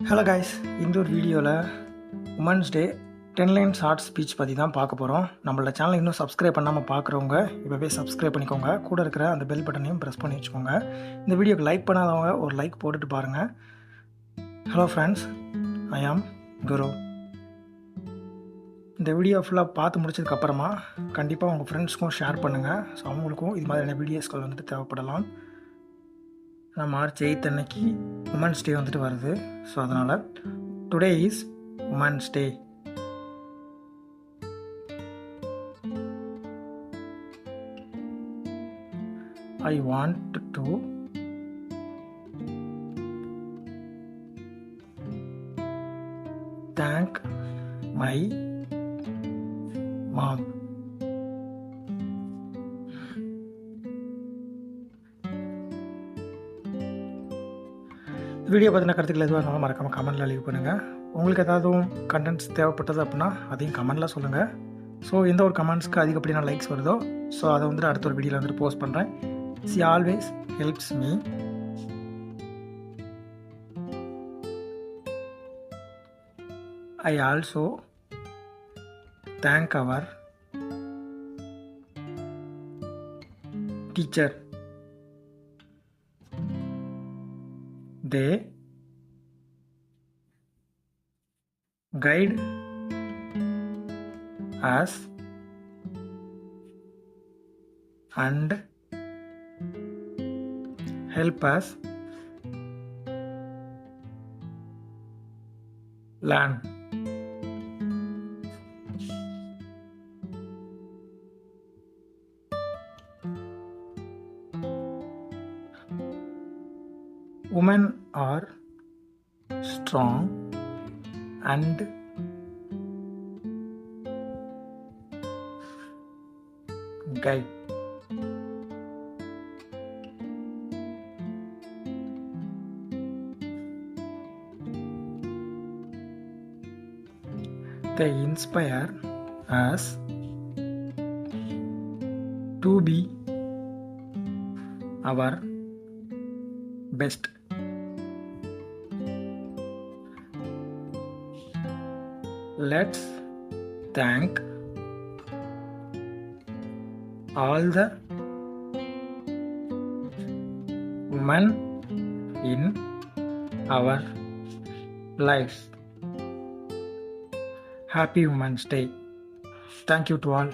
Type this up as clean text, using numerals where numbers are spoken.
Hello guys, இந்த ஒரு வீடியோவில் women's day 10 line short speech பற்றி தான் பார்க்க போகிறோம். நம்மளோட சேனலை இன்னும் சப்ஸ்கிரைப் பண்ணாமல் பார்க்குறவங்க இப்போவே சப்ஸ்கிரைப் பண்ணிக்கோங்க. கூட இருக்கிற அந்த பெல் பட்டனையும் ப்ரெஸ் பண்ணி வச்சுக்கோங்க. இந்த வீடியோக்கு லைக் பண்ணாதவங்க ஒரு லைக் போட்டுட்டு பாருங்கள். ஹலோ ஃப்ரெண்ட்ஸ், ஐ ஆம் குரு. இந்த வீடியோ ஃபுல்லாக பார்த்து முடிச்சதுக்கப்புறமா கண்டிப்பாக உங்கள் ஃப்ரெண்ட்ஸ்க்கும் ஷேர் பண்ணுங்கள். ஸோ அவங்களுக்கும் இது மாதிரியான வீடியோஸ்கள் வந்துட்டு தேவைப்படலாம். மார்ச் 8 அன்னைக்கு உமன்ஸ் டே வந்துட்டு வருது. ஸோ அதனால் today is women's day. I want to thank my mom. Video பற்றின கருத்துக்கள் எதுவாக இருந்தாலும் மறக்காமல் கமெண்ட்டில் லீவ் பண்ணுங்கள். உங்களுக்கு ஏதாவது கண்டென்ட்ஸ் தேவைப்பட்டது அப்படின்னா அதையும் கமெண்ட்டில் சொல்லுங்கள். ஸோ எந்த ஒரு கமெண்ட்ஸ்க்கு அதிகப்படியான லைக்ஸ் வருதோ ஸோ அதை வந்துட்டு அடுத்த ஒரு வீடியோவில் வந்துட்டு போஸ்ட் பண்ணுறேன். She always helps me. I also thank our teacher. They guide us and help us learn. Women are strong and guide. They inspire us to be our best. Let's thank all the women in our lives. Happy Women's Day. Thank you to all.